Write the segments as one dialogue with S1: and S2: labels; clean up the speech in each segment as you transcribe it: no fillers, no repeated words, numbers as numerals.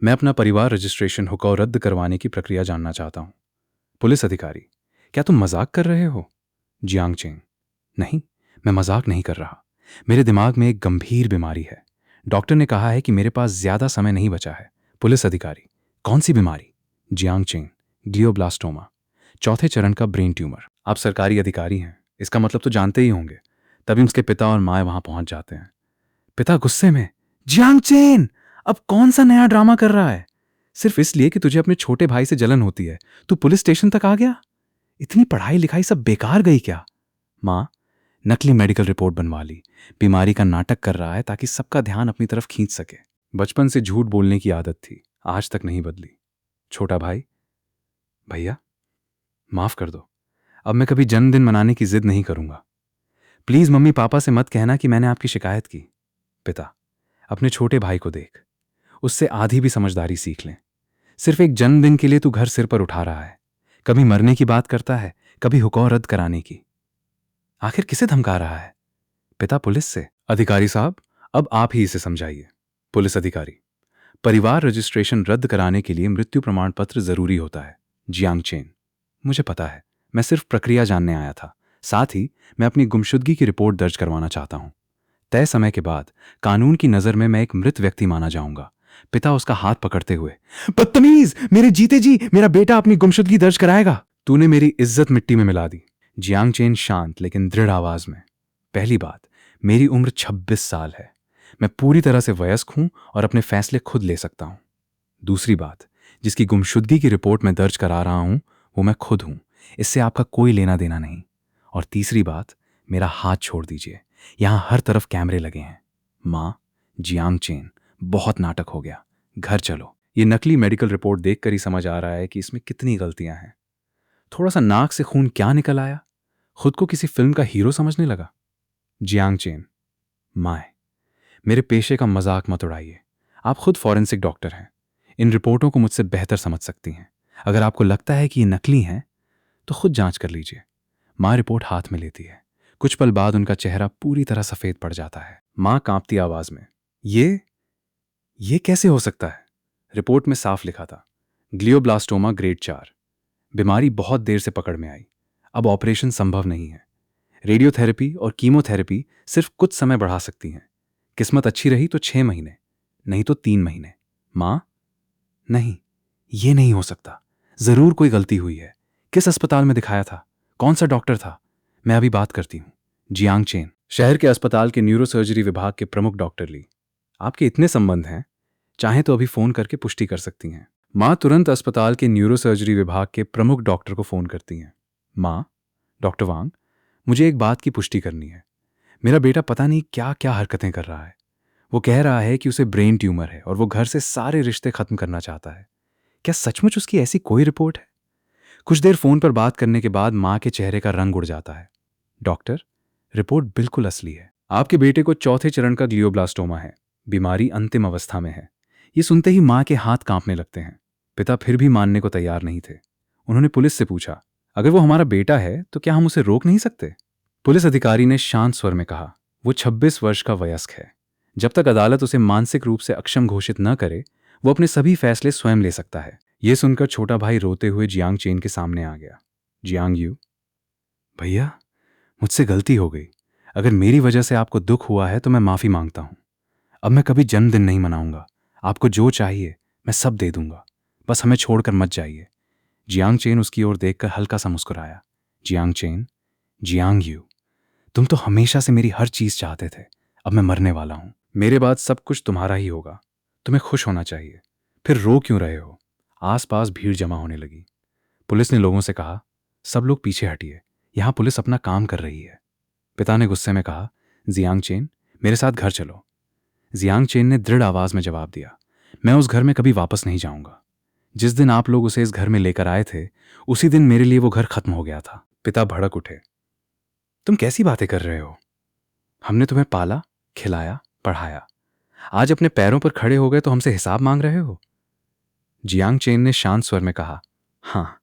S1: मैं अपना परिवार रजिस्ट्रेशन हुक्का रद्द करवाने की प्रक्रिया जानना चाहता हूँ। पुलिस अधिकारी, क्या तुम मजाक कर रहे हो? जियांग चेन, नहीं, मैं मजाक नहीं कर रहा। मेरे दिमाग में एक गंभीर बीमारी है। डॉक्टर ने कहा है कि मेरे पास ज्यादा समय नहीं बचा है। पुलिस अधिकारी, कौन सी बीमारी? जियांग चेन, ग्लियोब्लास्टोमा, चौथे चरण का ब्रेन ट्यूमर। आप सरकारी अधिकारी हैं, इसका मतलब तो जानते ही होंगे। तभी उसके पिता और माँ वहां पहुंच जाते हैं। पिता गुस्से में, जियांग चेन, अब कौन सा नया ड्रामा कर रहा है? सिर्फ इसलिए कि तुझे अपने छोटे भाई से जलन होती है तू पुलिस स्टेशन तक आ गया? इतनी पढ़ाई लिखाई सब बेकार गई क्या? माँ, नकली मेडिकल रिपोर्ट बनवा ली। बीमारी का नाटक कर रहा है ताकि सबका ध्यान अपनी तरफ खींच सके। बचपन से झूठ बोलने की आदत थी, आज तक नहीं बदली। छोटा भाई, भैया, माफ कर दो। अब मैं कभी जन्मदिन मनाने की जिद नहीं करूंगा। प्लीज मम्मी पापा से मत कहना कि मैंने आपकी शिकायत की। पिता, अपने छोटे भाई को देख, उससे आधी भी समझदारी सीख लें। सिर्फ एक जन्मदिन के लिए तू घर सिर पर उठा रहा है। कभी मरने की बात करता है, कभी हुक्म रद्द कराने की। आखिर किसे धमका रहा है? पिता, पुलिस से। अधिकारी साहब, अब आप ही इसे समझाइए। पुलिस अधिकारी, परिवार रजिस्ट्रेशन रद्द कराने के लिए मृत्यु प्रमाण पत्र जरूरी होता है। जियांग चेन, मुझे पता है, मैं सिर्फ प्रक्रिया जानने आया था। साथ ही मैं अपनी गुमशुदगी की रिपोर्ट दर्ज करवाना चाहता हूं। तय समय के बाद कानून की नजर में मैं एक मृत व्यक्ति माना जाऊंगा। पिता उसका हाथ पकड़ते हुए, बदतमीज, मेरे जीते जी मेरा बेटा अपनी गुमशुदगी दर्ज कराएगा। तूने मेरी इज्जत मिट्टी में मिला दी। जियांग चेन शांत लेकिन दृढ़ आवाज में, पहली बात, मेरी उम्र 26 साल है। मैं पूरी तरह से वयस्क हूं और अपने फैसले खुद ले सकता हूं। दूसरी बात, जिसकी गुमशुदगी की रिपोर्ट मैं दर्ज करा रहा हूं वो मैं खुद हूं। इससे आपका कोई लेना देना नहीं। और तीसरी बात, मेरा हाथ छोड़ दीजिए, यहां हर तरफ कैमरे लगे हैं। मां, जियांग चेन, बहुत नाटक हो गया, घर चलो। ये नकली मेडिकल रिपोर्ट देखकर ही समझ आ रहा है कि इसमें कितनी गलतियां हैं। थोड़ा सा नाक से खून क्या निकल आया? खुद को किसी फिल्म का हीरो समझने लगा। जियांग चेन, माए, मेरे पेशे का मजाक मत उड़ाइए। आप खुद फॉरेंसिक डॉक्टर हैं, इन रिपोर्टों को मुझसे बेहतर समझ सकती हैं। अगर आपको लगता है कि ये नकली हैं तो खुद जांच कर लीजिए। मां रिपोर्ट हाथ में लेती है। कुछ पल बाद उनका चेहरा पूरी तरह सफेद पड़ जाता है। मां कांपती आवाज में, ये कैसे हो सकता है? रिपोर्ट में साफ लिखा था, ग्लियोब्लास्टोमा ग्रेड 4। बीमारी बहुत देर से पकड़ में आई, अब ऑपरेशन संभव नहीं है। रेडियोथेरेपी और कीमोथेरेपी सिर्फ कुछ समय बढ़ा सकती हैं। किस्मत अच्छी रही तो 6 महीने, नहीं तो 3 महीने। मां, नहीं, ये नहीं हो सकता। जरूर कोई गलती हुई है। किस अस्पताल में दिखाया था? कौन सा डॉक्टर था? मैं अभी बात करती हूँ। जियांग चेन, शहर के अस्पताल के न्यूरोसर्जरी विभाग के प्रमुख डॉक्टर ली। आपके इतने संबंध हैं, चाहे तो अभी फोन करके पुष्टि कर सकती हैं। मां तुरंत अस्पताल के न्यूरोसर्जरी विभाग के प्रमुख डॉक्टर को फोन करती हैं। मां, डॉक्टर वांग, मुझे एक बात की पुष्टि करनी है। मेरा बेटा पता नहीं क्या क्या हरकतें कर रहा है। वो कह रहा है कि उसे ब्रेन ट्यूमर है और वो घर से सारे रिश्ते खत्म करना चाहता है। क्या सचमुच उसकी ऐसी कोई रिपोर्ट है? कुछ देर फोन पर बात करने के बाद मां के चेहरे का रंग उड़ जाता है। डॉक्टर, रिपोर्ट बिल्कुल असली है। आपके बेटे को चौथे चरण का ग्लियोब्लास्टोमा है। बीमारी अंतिम अवस्था में है। ये सुनते ही मां के हाथ कांपने लगते हैं। पिता फिर भी मानने को तैयार नहीं थे। उन्होंने पुलिस से पूछा, अगर वो हमारा बेटा है तो क्या हम उसे रोक नहीं सकते? पुलिस अधिकारी ने शांत स्वर में कहा, वो 26 वर्ष का वयस्क है। जब तक अदालत उसे मानसिक रूप से अक्षम घोषित न करे वो अपने सभी फैसले स्वयं ले सकता है। यह सुनकर छोटा भाई रोते हुए जियांग चेन के सामने आ गया। जियांग यू, भैया, मुझसे गलती हो गई। अगर मेरी वजह से आपको दुख हुआ है तो मैं माफी मांगता हूं। अब मैं कभी जन्मदिन नहीं मनाऊंगा। आपको जो चाहिए मैं सब दे दूंगा, बस हमें छोड़कर मत जाइए। जियांग चेन उसकी ओर देखकर हल्का सा मुस्कुराया। जियांग चेन, जियांग यू, तुम तो हमेशा से मेरी हर चीज चाहते थे। अब मैं मरने वाला हूं। मेरे बाद सब कुछ तुम्हारा ही होगा। तुम्हें खुश होना चाहिए। फिर रो क्यों रहे हो? आसपास भीड़ जमा होने लगी। पुलिस ने लोगों से कहा, सब लोग पीछे हटिए, यहां पुलिस अपना काम कर रही है। पिता ने गुस्से में कहा, जियांग चेन, मेरे साथ घर चलो। जियांग चेन ने दृढ़ आवाज में जवाब दिया, मैं उस घर में कभी वापस नहीं जाऊंगा। जिस दिन आप लोग उसे इस घर में लेकर आए थे उसी दिन मेरे लिए वो घर खत्म हो गया था। पिता भड़क उठे, तुम कैसी बातें कर रहे हो? हमने तुम्हें पाला, खिलाया, पढ़ाया। आज अपने पैरों पर खड़े हो गए तो हमसे हिसाब मांग रहे हो? जियांग चेन ने शांत स्वर में कहा, हाँ,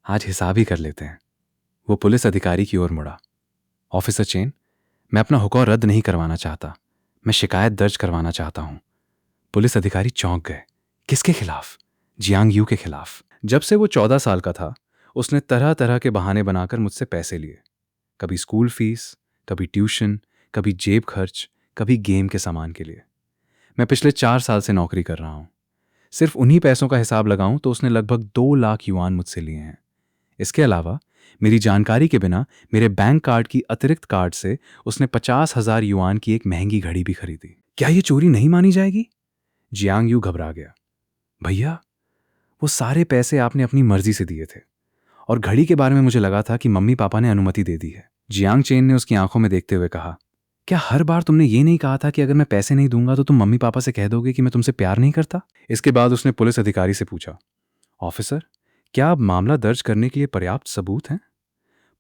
S1: आज हिसाब ही कर लेते हैं। वो पुलिस अधिकारी की ओर मुड़ा। ऑफिसर चेन, मैं अपना हुक्म रद्द नहीं करवाना चाहता, मैं शिकायत दर्ज करवाना चाहता हूं। पुलिस अधिकारी चौंक गए। किसके खिलाफ? जियांग यू के खिलाफ। जब से वो 14 साल का था, उसने तरह तरह के बहाने बनाकर मुझसे पैसे लिए। कभी स्कूल फीस, कभी ट्यूशन, कभी जेब खर्च, कभी गेम के सामान के लिए। मैं पिछले 4 साल से नौकरी कर रहा हूं। सिर्फ उन्हीं पैसों का हिसाब लगाऊं तो उसने लगभग 2 लाख युआन मुझसे लिए हैं। इसके अलावा मेरी जानकारी के बिना मेरे बैंक कार्ड की अतिरिक्त कार्ड से उसने 50,000 युआन की एक महंगी घड़ी भी खरीदी। क्या ये चोरी नहीं मानी जाएगी? जियांग यू घबरा गया। भैया, वो सारे पैसे आपने अपनी मर्जी से दिए थे, और घड़ी के बारे में मुझे लगा था कि मम्मी पापा ने अनुमति दे दी है। जियांग चेन ने उसकी आंखों में देखते हुए कहा, क्या हर बार तुमने ये नहीं कहा था कि अगर मैं पैसे नहीं दूंगा तो तुम मम्मी पापा से कह दोगे कि मैं तुमसे प्यार नहीं करता? इसके बाद उसने पुलिस अधिकारी से पूछा, ऑफिसर, क्या अब मामला दर्ज करने के लिए पर्याप्त सबूत हैं?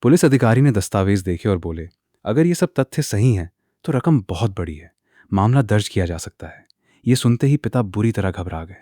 S1: पुलिस अधिकारी ने दस्तावेज देखे और बोले, अगर ये सब तथ्य सही हैं तो रकम बहुत बड़ी है, मामला दर्ज किया जा सकता है। ये सुनते ही पिता बुरी तरह घबरा गए।